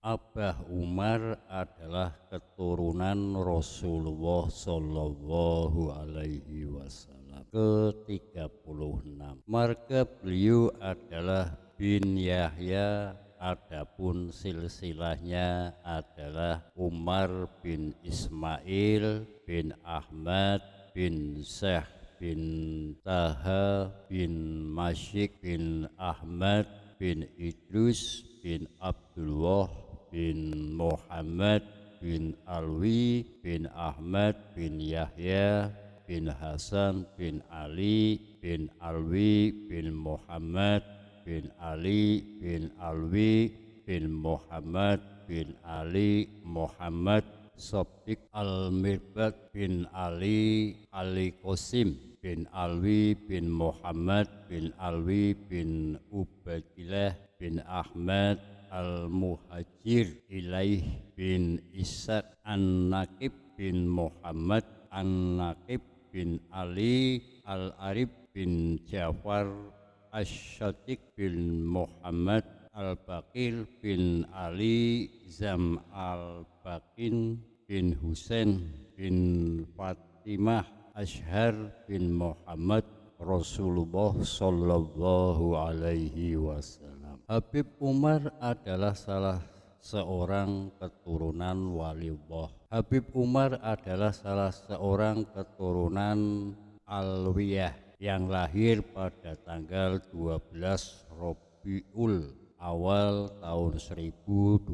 Abah Umar adalah keturunan Rasulullah Shallallahu Alaihi Wasallam ke-36. Marga beliau adalah bin Yahya, adapun silsilahnya adalah Umar bin Ismail bin Ahmad bin Syekh bin Taha bin Masyik bin Ahmad bin Idrus bin Abdullah bin Muhammad bin Alwi bin Ahmad bin Yahya bin Hasan bin Ali bin Alwi bin Muhammad bin Ali bin Alwi bin Muhammad bin Ali Muhammad Sobdik Al-Mirbad bin Ali Qasim bin Alwi bin Muhammad bin Alwi bin Ubaidillah bin Ahmad Al-Muhajir Ilaih bin Ishaq An-Naqib bin Muhammad An-Naqib bin Ali Al-Arif bin Ja'far Ash-Shatiq bin Muhammad Al-Baqir bin Ali Zam Al-Baqin bin Husain bin Fatimah Ashhar bin Muhammad Rasulullah Sallallahu Alaihi Wasallam. Habib Umar adalah salah seorang keturunan waliullah. Habib Umar adalah salah seorang keturunan Alwiyah yang lahir pada tanggal 12 Rabiul Awal tahun 1298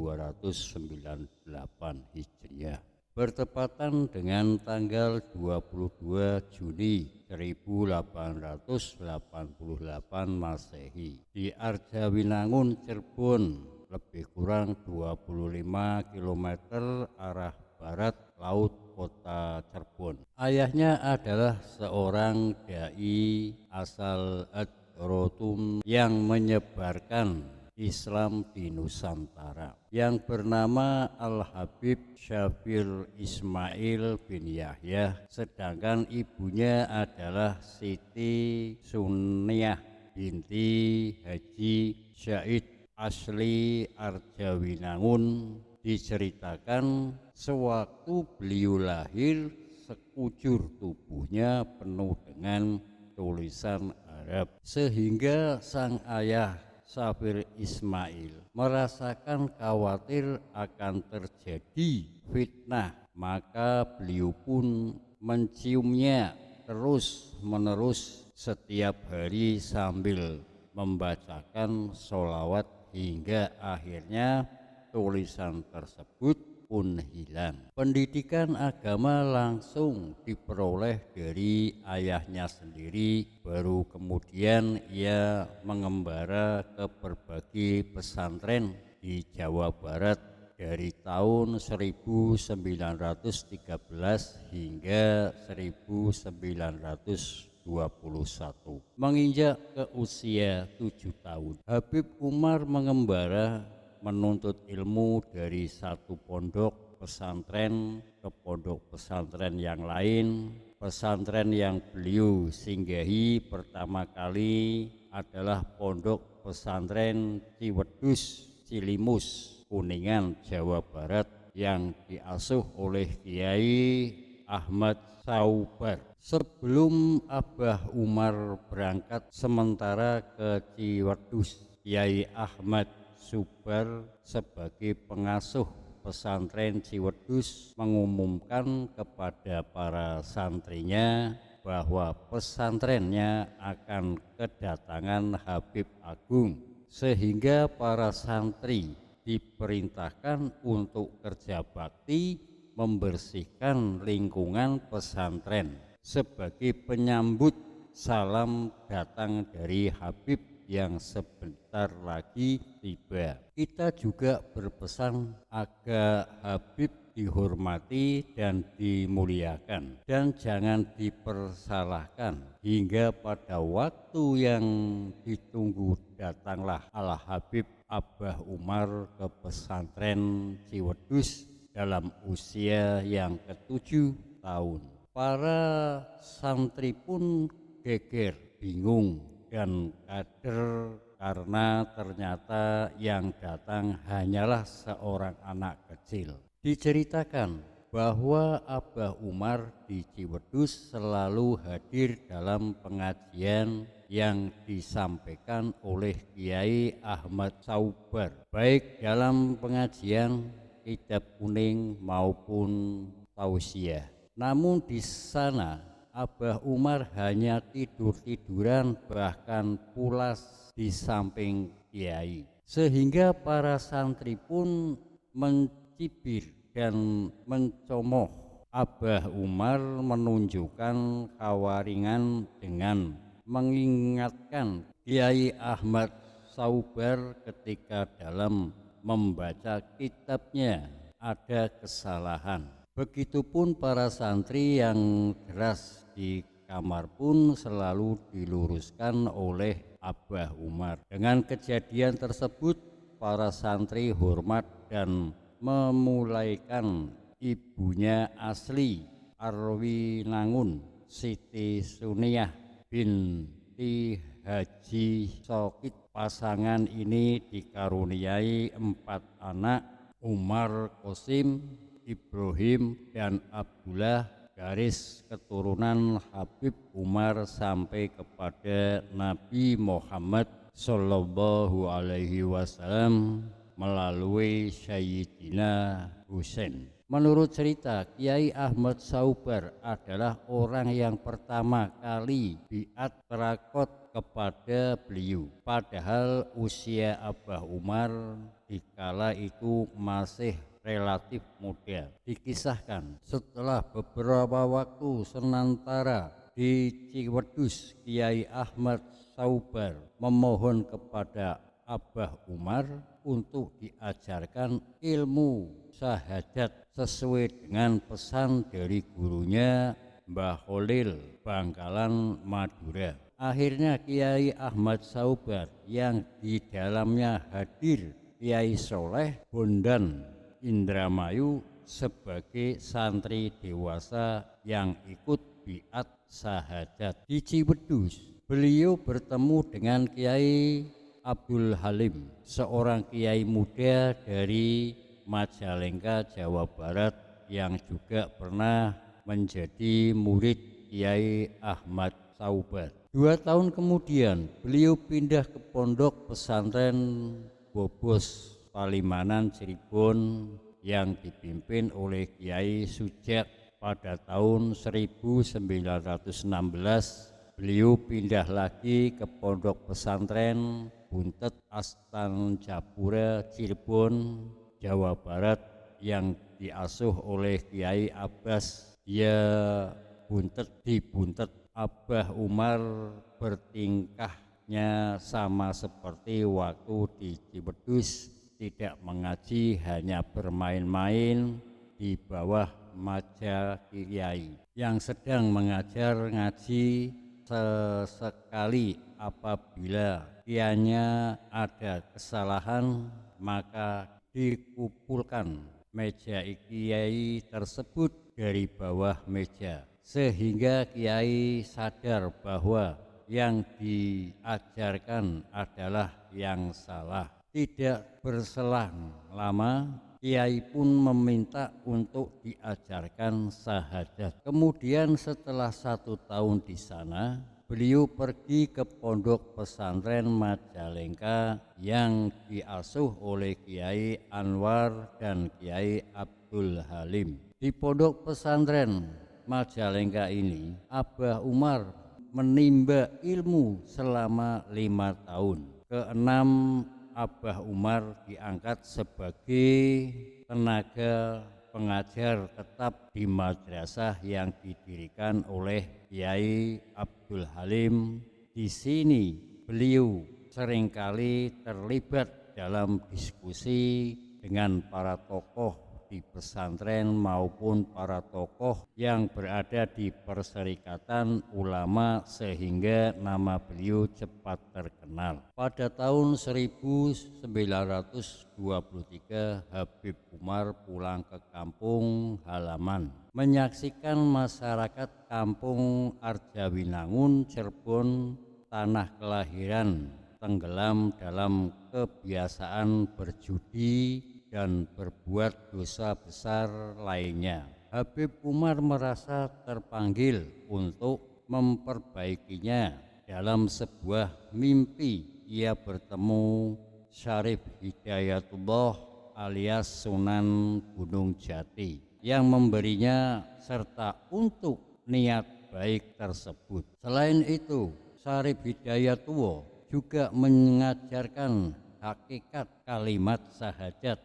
Hijriah, bertepatan dengan tanggal 22 Juni 1888 Masehi di Arjawinangun, Cirebon, lebih kurang 25 km arah barat laut kota Cirebon. Ayahnya adalah seorang dai asal Ad-Rotum yang menyebarkan Islam di Nusantara, yang bernama Al-Habib Syafir Ismail bin Yahya, sedangkan ibunya adalah Siti Sunniyah binti Haji Syahid asli Arjawinangun. Diceritakan sewaktu beliau lahir, sekujur tubuhnya penuh dengan tulisan Arab, sehingga sang ayah Syafir Ismail merasakan khawatir akan terjadi fitnah, maka beliau pun menciumnya terus-menerus setiap hari sambil membacakan sholawat, hingga akhirnya tulisan tersebut pun hilang. Pendidikan agama langsung diperoleh dari ayahnya sendiri, baru kemudian ia mengembara ke berbagai pesantren di Jawa Barat dari tahun 1913 hingga 1921. Menginjak ke usia 7 tahun, Habib Umar mengembara menuntut ilmu dari satu pondok pesantren ke pondok pesantren yang lain. Pesantren yang beliau singgahi pertama kali adalah pondok pesantren Ciwedus, Cilimus, Kuningan, Jawa Barat, yang diasuh oleh Kiai Ahmad Saubar. Sebelum Abah Umar berangkat sementara ke Ciwedus, Kiai Ahmad Saubar sebagai pengasuh pesantren Ciwedus mengumumkan kepada para santrinya bahwa pesantrennya akan kedatangan Habib Agung, sehingga para santri diperintahkan untuk kerja bakti membersihkan lingkungan pesantren sebagai penyambut salam datang dari Habib yang sebentar lagi tiba. Kita juga berpesan agar Habib dihormati dan dimuliakan dan jangan dipersalahkan, hingga pada waktu yang ditunggu datanglah Al-Habib Abah Umar ke pesantren Ciwedus dalam usia yang ke-7 tahun. Para santri pun geger, bingung, dan karena ternyata yang datang hanyalah seorang anak kecil. Diceritakan bahwa Abah Umar di Ciwedus selalu hadir dalam pengajian yang disampaikan oleh Kiai Ahmad Saubar, baik dalam pengajian kitab kuning maupun tausiah. Namun di sana Abah Umar hanya tidur-tiduran, bahkan pulas di samping kiai, sehingga para santri pun mencibir dan mencomoh Abah Umar, menunjukkan kewaringan dengan mengingatkan Kiai Ahmad Saubar ketika dalam membaca kitabnya ada kesalahan. Begitupun para santri yang deras di kamar pun selalu diluruskan oleh Abah Umar. Dengan kejadian tersebut, para santri hormat dan memulaikan ibunya asli Arwinangun, Siti Suniah binti Haji Sokit. Pasangan ini dikaruniai 4 anak, Umar, Qasim, Ibrahim, dan Abdullah, garis keturunan Habib Umar sampai kepada Nabi Muhammad Sallallahu Alaihi Wasallam melalui Sayyidina Husain. Menurut cerita, Kiai Ahmad Saubar adalah orang yang pertama kali biat terakot kepada beliau. Padahal usia Abah Umar dikala itu masih relatif muda. Dikisahkan setelah beberapa waktu senantara di Ciwedus, Kiai Ahmad Saubar memohon kepada Abah Umar untuk diajarkan ilmu syahadat sesuai dengan pesan dari gurunya Mbah Kholil Bangkalan Madura. Akhirnya Kiai Ahmad Saubar yang di dalamnya hadir Kiai Soleh Bondan Indramayu sebagai santri dewasa yang ikut biat syahadat di Ciwedus. Beliau bertemu dengan Kiai Abdul Halim, seorang kiai muda dari Majalengka, Jawa Barat, yang juga pernah menjadi murid Kiai Ahmad Saubar. 2 tahun kemudian beliau pindah ke pondok pesantren Bobos Palimanan Cirebon yang dipimpin oleh Kiai Sujak. Pada tahun 1916 beliau pindah lagi ke pondok pesantren Buntet Astan Japura Cirebon, Jawa Barat, yang diasuh oleh Kiai Abbas. Dia di Buntet Abah Umar bertingkahnya sama seperti waktu di Ciwedus, tidak mengaji, hanya bermain-main di bawah maja kiai yang sedang mengajar ngaji. Sesekali apabila kiainya ada kesalahan, maka dikumpulkan meja kiai tersebut dari bawah meja, sehingga kiai sadar bahwa yang diajarkan adalah yang salah. Tidak berselang lama, kiai pun meminta untuk diajarkan syahadat. Kemudian setelah 1 tahun di sana, beliau pergi ke pondok pesantren Majalengka yang diasuh oleh Kiai Anwar dan Kiai Abdul Halim. Di pondok pesantren Majalengka ini, Abah Umar menimba ilmu selama 5 tahun. Keenam, Abah Umar diangkat sebagai tenaga pengajar tetap di madrasah yang didirikan oleh Kiai Abdul Halim. Di sini beliau seringkali terlibat dalam diskusi dengan para tokoh di pesantren maupun para tokoh yang berada di Perserikatan Ulama, sehingga nama beliau cepat terkenal. Pada tahun 1923 Habib Umar pulang ke kampung halaman, menyaksikan masyarakat kampung Arjawinangun, Cirebon, tanah kelahiran tenggelam dalam kebiasaan berjudi dan berbuat dosa besar lainnya. Habib Umar merasa terpanggil untuk memperbaikinya. Dalam sebuah mimpi ia bertemu Syarif Hidayatullah alias Sunan Gunung Jati yang memberinya serta untuk niat baik tersebut. Selain itu, Syarif Hidayatullah juga mengajarkan hakikat kalimat syahadat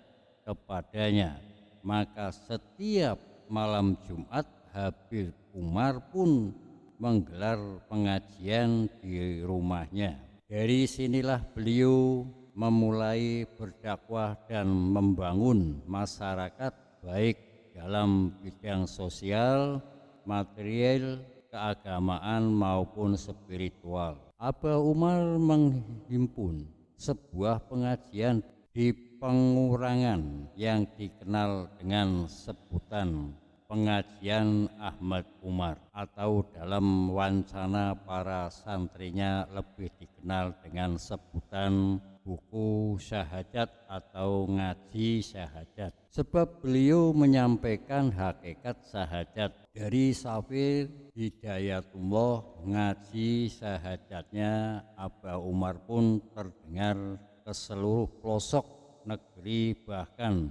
kepadanya. Maka setiap malam Jumat Habib Umar pun menggelar pengajian di rumahnya. Dari sinilah beliau memulai berdakwah dan membangun masyarakat baik dalam bidang sosial, material, keagamaan maupun spiritual. Abah Umar menghimpun sebuah pengajian di Pengurangan yang dikenal dengan sebutan pengajian Ahmad Umar, atau dalam wacana para santrinya lebih dikenal dengan sebutan buku syahadat atau ngaji syahadat. Sebab beliau menyampaikan hakikat syahadat. Dari Syarif Hidayatullah, ngaji syahadatnya Abah Umar pun terdengar ke seluruh pelosok negeri, bahkan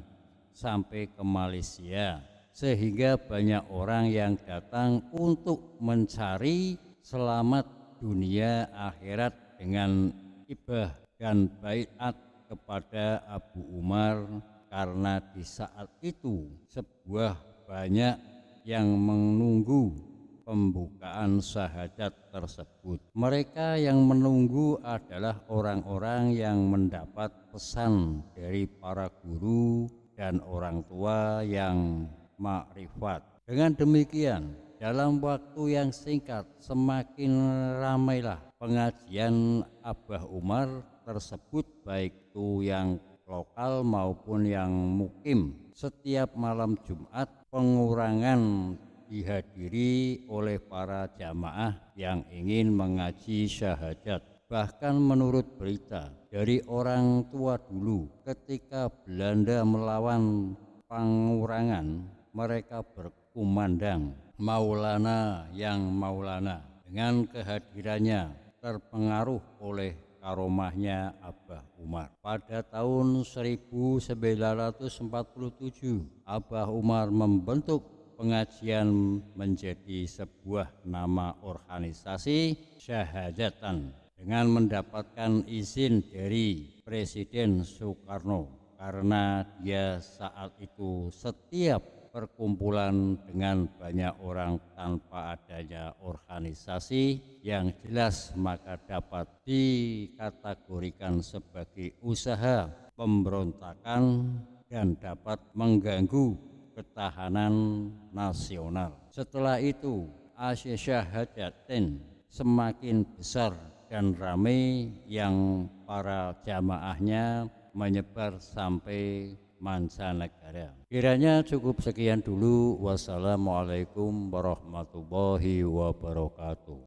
sampai ke Malaysia, sehingga banyak orang yang datang untuk mencari selamat dunia akhirat dengan ibah dan baiat kepada Abu Umar, karena di saat itu sebuah banyak yang menunggu pembukaan syahadat tersebut. Mereka yang menunggu adalah orang-orang yang mendapat pesan dari para guru dan orang tua yang makrifat. Dengan demikian, dalam waktu yang singkat semakin ramailah pengajian Abah Umar tersebut, baik itu yang lokal maupun yang mukim. Setiap malam Jumat Pengurangan dihadiri oleh para jamaah yang ingin mengaji syahadat. Bahkan menurut berita dari orang tua dulu, ketika Belanda melawan Pengurangan, mereka berkumandang Maulana yang Maulana. Dengan kehadirannya terpengaruh oleh karomahnya Abah Umar. Pada tahun 1947 Abah Umar membentuk pengajian menjadi sebuah nama organisasi syahadatan dengan mendapatkan izin dari Presiden Soekarno, karena dia saat itu setiap perkumpulan dengan banyak orang tanpa adanya organisasi yang jelas, maka dapat dikategorikan sebagai usaha pemberontakan dan dapat mengganggu ketahanan nasional. Setelah itu Asyhadatain semakin besar dan ramai, yang para jamaahnya menyebar sampai mancanegara. Kiranya cukup sekian dulu. Wassalamualaikum warahmatullahi wabarakatuh.